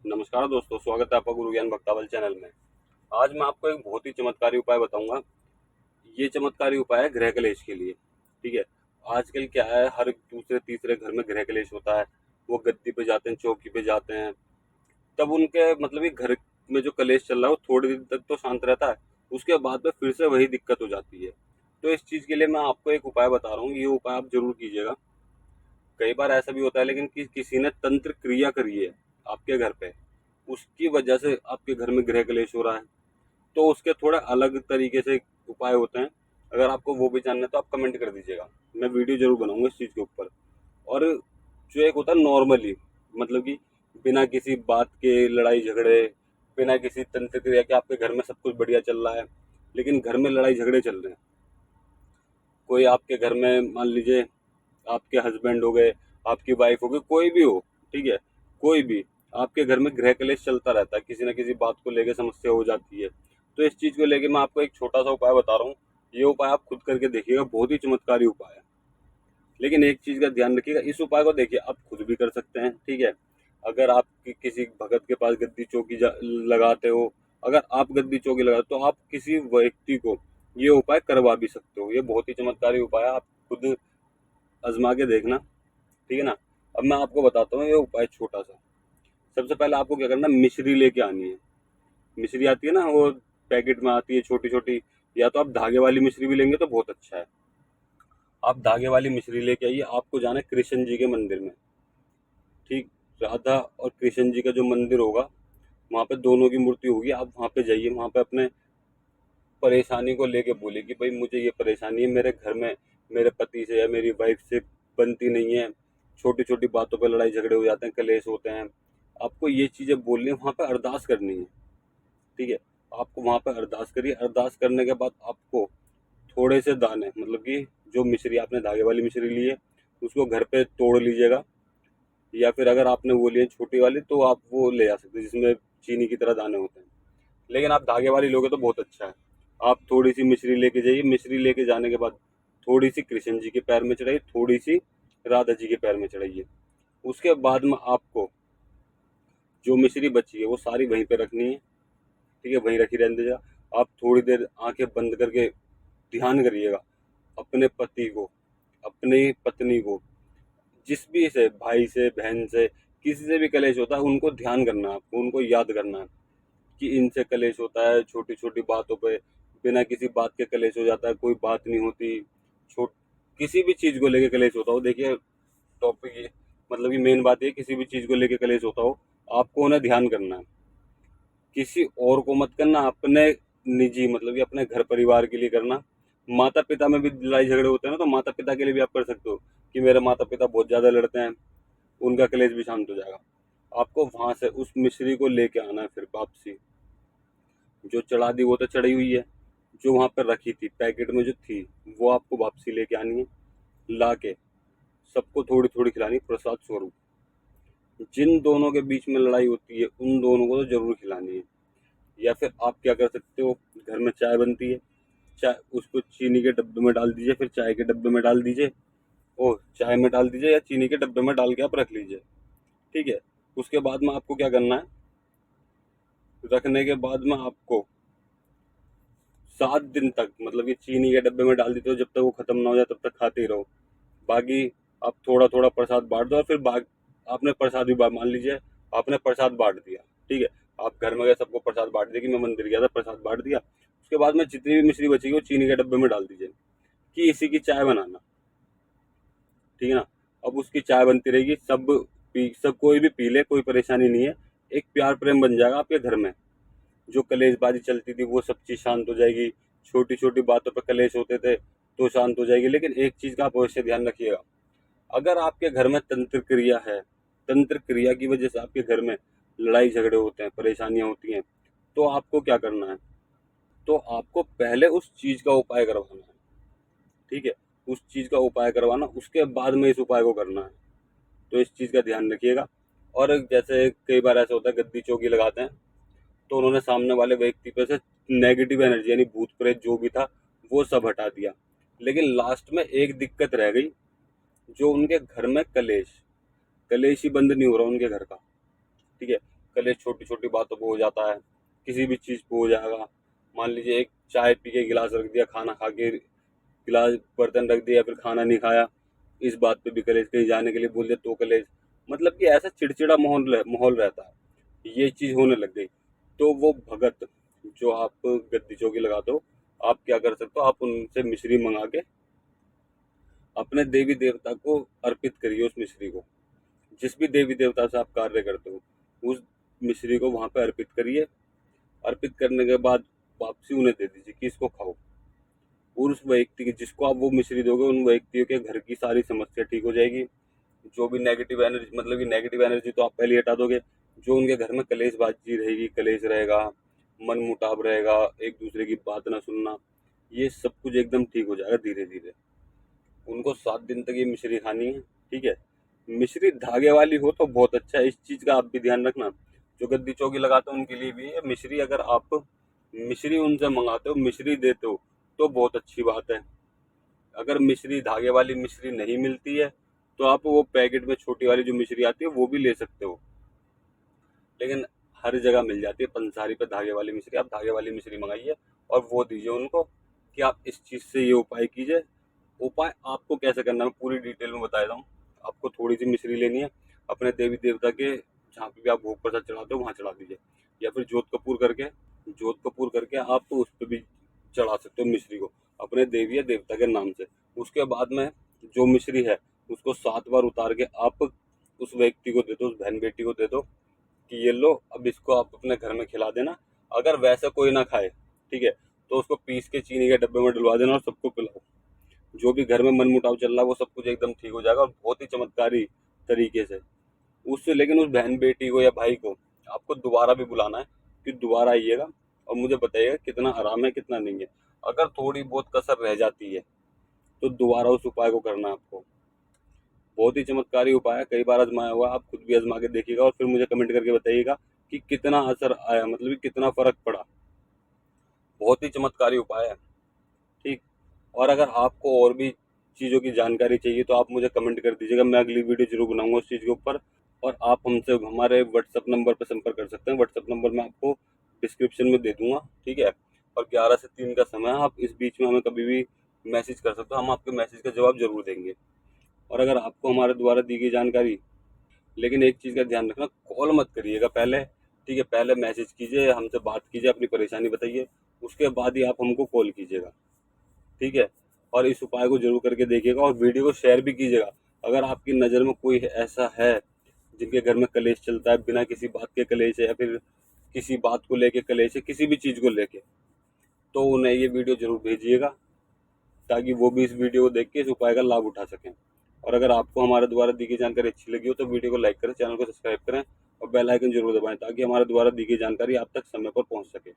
नमस्कार दोस्तों, स्वागत है आपका गुरु ज्ञान भक्तावल चैनल में। आज मैं आपको एक बहुत ही चमत्कारी उपाय बताऊंगा। ये चमत्कारी उपाय है गृह कलेश के लिए। ठीक है। आजकल क्या है, हर दूसरे तीसरे घर में गृह कलेश होता है। वो गद्दी पे जाते हैं, चौकी पे जाते हैं, तब उनके मतलब ये घर में जो कलेश चल रहा है वो थोड़े दिन तक तो शांत रहता है। उसके बाद में फिर से वही दिक्कत हो जाती है। तो इस चीज के लिए मैं आपको एक उपाय बता रहा हूँ, ये उपाय आप जरूर कीजिएगा। कई बार ऐसा भी होता है लेकिन किसी ने तंत्र क्रिया करी है आपके घर पे, उसकी वजह से आपके घर में गृह क्लेश हो रहा है। तो उसके थोड़ा अलग तरीके से उपाय होते हैं। अगर आपको वो भी जानना है तो आप कमेंट कर दीजिएगा, मैं वीडियो जरूर बनाऊंगा इस चीज़ के ऊपर। और जो एक होता है नॉर्मली, मतलब कि बिना किसी बात के लड़ाई झगड़े, बिना किसी तंत्र क्रिया के आपके घर में सब कुछ बढ़िया चल रहा है, लेकिन घर में लड़ाई झगड़े चल रहे हैं। कोई आपके घर में मान लीजिए आपके हस्बैंड हो गए, आपकी वाइफ हो गई, कोई भी हो, ठीक है, कोई भी, आपके घर में गृह कलेश चलता रहता है, किसी ना किसी बात को लेकर समस्या हो जाती है। तो इस चीज को लेके मैं आपको एक छोटा सा उपाय बता रहा हूँ। ये उपाय आप खुद करके देखिएगा, बहुत ही चमत्कारी उपाय है। लेकिन एक चीज का ध्यान रखिएगा, इस उपाय को देखिए आप खुद भी कर सकते हैं, ठीक है। अगर आप किसी भगत के पास गद्दी चौकी लगाते हो, अगर आप गद्दी चौकी लगाते हो तो आप किसी व्यक्ति को ये उपाय करवा भी सकते हो। ये बहुत ही चमत्कारी उपाय है, आप खुद आजमा के देखना, ठीक है ना। अब मैं आपको बताता हूँ ये उपाय छोटा सा। सबसे पहले आपको क्या करना, मिश्री लेके आनी है। मिश्री आती है ना, वो पैकेट में आती है छोटी छोटी, या तो आप धागे वाली मिश्री भी लेंगे तो बहुत अच्छा है। आप धागे वाली मिश्री लेके आइए। आपको जाना है कृष्ण जी के मंदिर में, ठीक। राधा और कृष्ण जी का जो मंदिर होगा, वहाँ पे दोनों की मूर्ति होगी। आप वहाँ पे जाइए, वहाँ पे अपने परेशानी को लेके बोले कि भाई मुझे ये परेशानी है, मेरे घर में मेरे पति से या मेरी वाइफ से बनती नहीं है, छोटी छोटी बातों पर लड़ाई झगड़े हो जाते हैं, कलेश होते हैं। आपको ये चीज़ें बोलनी है, वहाँ पे अरदास करनी है, ठीक है। आपको वहाँ पे अरदास करिए। अरदास करने के बाद आपको थोड़े से दाने, मतलब कि जो मिश्री आपने धागे वाली मिश्री ली है उसको घर पे तोड़ लीजिएगा, या फिर अगर आपने वो लिए छोटी वाली तो आप वो ले आ सकते हैं जिसमें चीनी की तरह दाने होते हैं। लेकिन आप धागे वाली लोगे तो बहुत अच्छा है। आप थोड़ी सी मिश्री लेके जाइए। मिश्री लेके जाने के बाद थोड़ी सी कृष्ण जी के पैर में चढ़ाइए, थोड़ी सी राधा जी के पैर में चढ़ाइए। उसके बाद में आपको जो मिश्री बची है वो सारी वहीं पे रखनी है, ठीक है, वहीं रखी रहने दीजिएगा। आप थोड़ी देर आंखें बंद करके ध्यान करिएगा अपने पति को, अपनी पत्नी को, जिस भी से, भाई से, बहन से, किसी से भी कलेश होता है उनको ध्यान करना है, आपको उनको याद करना है कि इनसे कलेश होता है छोटी छोटी बातों पे, बिना किसी बात के कलेश हो जाता है, कोई बात नहीं होती। छोट किसी भी चीज को लेके कलेश होता हो, देखिए टॉपिक ये, मतलब कि मेन बात ये, किसी भी चीज को लेके कलेश होता हो, आपको उन्हें ध्यान करना है। किसी और को मत करना, अपने निजी, मतलब कि अपने घर परिवार के लिए करना। माता पिता में भी लड़ाई झगड़े होते हैं ना, तो माता पिता के लिए भी आप कर सकते हो कि मेरे माता पिता बहुत ज्यादा लड़ते हैं, उनका कलेश भी शांत हो जाएगा। आपको वहां से उस मिश्री को लेके आना है फिर वापसी। जो चढ़ा दी वो तो चढ़ी हुई है, जो वहां पर रखी थी पैकेट में जो थी वो आपको वापसी लेके आनी है। ला के सबको थोड़ी थोड़ी खिलानी, प्रसाद स्वरूप। जिन दोनों के बीच में लड़ाई होती है उन दोनों को तो जरूर खिलानी है। या फिर आप क्या कर सकते हो, घर में चाय बनती है, चाय उसको चीनी के डब्बे में डाल दीजिए, फिर चाय के डब्बे में डाल दीजिए। ओ, चाय में डाल दीजिए या चीनी के डब्बे में डाल के आप रख लीजिए, ठीक है। उसके बाद में आपको क्या करना है, रखने के बाद में आपको 7 दिन तक, मतलब कि चीनी के डब्बे में डाल देते हो, जब तक वो खत्म ना हो जाए तब तक खाते ही रहो। बाकी आप थोड़ा थोड़ा प्रसाद बांट दो, और फिर आपने प्रसाद भी मान लीजिए आपने प्रसाद बांट दिया, ठीक है। आप घर में गए, सबको प्रसाद बांट दिया कि मैं मंदिर गया था, प्रसाद बांट दिया। उसके बाद में जितनी भी मिश्री बचेगी वो चीनी के डब्बे में डाल दीजिए कि इसी की चाय बनाना, ठीक है ना। अब उसकी चाय बनती रहेगी, सब कोई भी पी ले, कोई परेशानी नहीं है। एक प्यार प्रेम बन जाएगा आपके घर में। जो कलेशबाजी चलती थी वो सब चीज शांत हो जाएगी। छोटी छोटी बातों पर कलेश होते थे तो शांत हो जाएगी। लेकिन एक चीज का आप अवश्य ध्यान रखिएगा, अगर आपके घर में तंत्र क्रिया है, तंत्र क्रिया की वजह से आपके घर में लड़ाई झगड़े होते हैं, परेशानियां होती हैं, तो आपको क्या करना है, तो आपको पहले उस चीज का उपाय करवाना है, ठीक है। उस चीज का उपाय करवाना, उसके बाद में इस उपाय को करना है। तो इस चीज का ध्यान रखिएगा। और जैसे कई बार ऐसा होता है, गद्दी चौकी लगाते हैं तो उन्होंने सामने वाले व्यक्ति पे से नेगेटिव एनर्जी, यानी भूत प्रेत जो भी था वो सब हटा दिया, लेकिन लास्ट में एक दिक्कत रह गई, जो उनके घर में कलेश कलेश ही बंद नहीं हो रहा उनके घर का, ठीक है। कलेश कलेश छोटी छोटी बातों पे हो जाता है, किसी भी चीज़ पे हो जाएगा। मान लीजिए एक चाय पी के गिलास रख दिया, खाना खा के गिलास बर्तन रख दिया, फिर खाना नहीं खाया, इस बात पे भी कलेश, कहीं जाने के लिए बोल दिया तो कलेश। मतलब कि ऐसा चिड़चिड़ा माहौल रहता है, ये चीज़ होने लग गई। तो वो भगत जो आप गद्दी चौकी लगाते हो, आप क्या कर सकते हो, आप उनसे मिश्री मंगा के अपने देवी देवता को अर्पित करिए। उस मिश्री को, जिस भी देवी देवता से आप कार्य करते हो, उस मिश्री को वहां पे अर्पित करिए। अर्पित करने के बाद वापसी उन्हें दे दीजिए कि इसको खाओ। और उस व्यक्ति की, जिसको आप वो मिश्री दोगे, उन व्यक्तियों के घर की सारी समस्या ठीक हो जाएगी। जो भी नेगेटिव एनर्जी, मतलब कि नेगेटिव एनर्जी तो आप पहले हटा दोगे, जो उनके घर में कलेशबाजी रहेगी, कलेश रहेगा, मन मुटाव रहेगा, एक दूसरे की बात ना सुनना, ये सब कुछ एकदम ठीक हो जाएगा धीरे धीरे। उनको 7 दिन तक ये मिश्री खानी है, ठीक है। मिश्री धागे वाली हो तो बहुत अच्छा है, इस चीज का आप भी ध्यान रखना। जो गद्दी चौकी लगाते हो उनके लिए भी है मिश्री। अगर आप मिश्री उनसे मंगाते हो, मिश्री देते हो, तो बहुत अच्छी बात है। अगर मिश्री, धागे वाली मिश्री नहीं मिलती है, तो आप वो पैकेट में छोटी वाली जो मिश्री आती है वो भी ले सकते हो, लेकिन हर जगह मिल जाती है पंसारी पे धागे वाली मिश्री। आप धागे वाली मिश्री मंगाइए और वो दीजिए उनको कि आप इस चीज़ से ये उपाय कीजिए। उपाय आपको कैसे करना है मैं पूरी डिटेल में बता देता हूँ। आपको थोड़ी सी मिश्री लेनी है, अपने देवी देवता के जहाँ पे भी आप भोग प्रसाद चढ़ाते हो वहाँ चढ़ा दीजिए, या फिर जोत कपूर करके आप तो उस पर भी चढ़ा सकते हो मिश्री को, अपने देवी या देवता के नाम से। उसके बाद में जो मिश्री है उसको 7 बार उतार के आप उस व्यक्ति को दे दो, उस बहन बेटी को दे दो कि ये लो, अब इसको आप अपने घर में खिला देना। अगर वैसे कोई ना खाए, ठीक है, तो उसको पीस के चीनी के डब्बे में डलवा देना और सबको पिलाओ। जो भी घर में मन मुटाव चल रहा है वो सब कुछ एकदम ठीक हो जाएगा, और बहुत ही चमत्कारी तरीके से। उससे लेकिन उस बहन बेटी को या भाई को आपको दोबारा भी बुलाना है कि दोबारा आइएगा और मुझे बताइएगा कितना आराम है कितना नहीं है। अगर थोड़ी बहुत कसर रह जाती है तो दोबारा उस उपाय को करना है आपको। बहुत ही चमत्कारी उपाय है, कई बार आजमाया हुआ है, आप खुद भी आजमा के देखिएगा और फिर मुझे कमेंट करके बताइएगा कि कितना असर आया, मतलब कि कितना फर्क पड़ा। बहुत ही चमत्कारी उपाय है, ठीक। और अगर आपको और भी चीज़ों की जानकारी चाहिए तो आप मुझे कमेंट कर दीजिएगा, मैं अगली वीडियो जरूर बनाऊंगा उस चीज़ के ऊपर। और आप हमसे हमारे व्हाट्सअप नंबर पर संपर्क कर सकते हैं, व्हाट्सअप नंबर मैं आपको डिस्क्रिप्शन में दे दूंगा, ठीक है। और 11 से 3 का समय है, आप इस बीच में हमें कभी भी मैसेज कर सकते हो, हम आपके मैसेज का जवाब जरूर देंगे। और अगर आपको हमारे द्वारा दी गई जानकारी, लेकिन एक चीज़ का ध्यान रखना, कॉल मत करिएगा पहले, ठीक है। पहले मैसेज कीजिए, हमसे बात कीजिए, अपनी परेशानी बताइए, उसके बाद ही आप हमको कॉल कीजिएगा, ठीक है। और इस उपाय को जरूर करके देखिएगा और वीडियो को शेयर भी कीजिएगा। अगर आपकी नज़र में कोई ऐसा है जिनके घर में कलेश चलता है, बिना किसी बात के कलेश है, या फिर किसी बात को लेके कलेश है, किसी भी चीज़ को लेके, तो उन्हें ये वीडियो जरूर भेजिएगा, ताकि वो भी इस वीडियो को देख के इस उपाय का लाभ उठा सकें। और अगर आपको हमारे द्वारा दी गई जानकारी अच्छी लगी हो तो वीडियो को लाइक करें, चैनल को सब्सक्राइब करें और बेल आइकन जरूर दबाएं, ताकि हमारे द्वारा दी गई जानकारी आप तक समय पर पहुंच सके।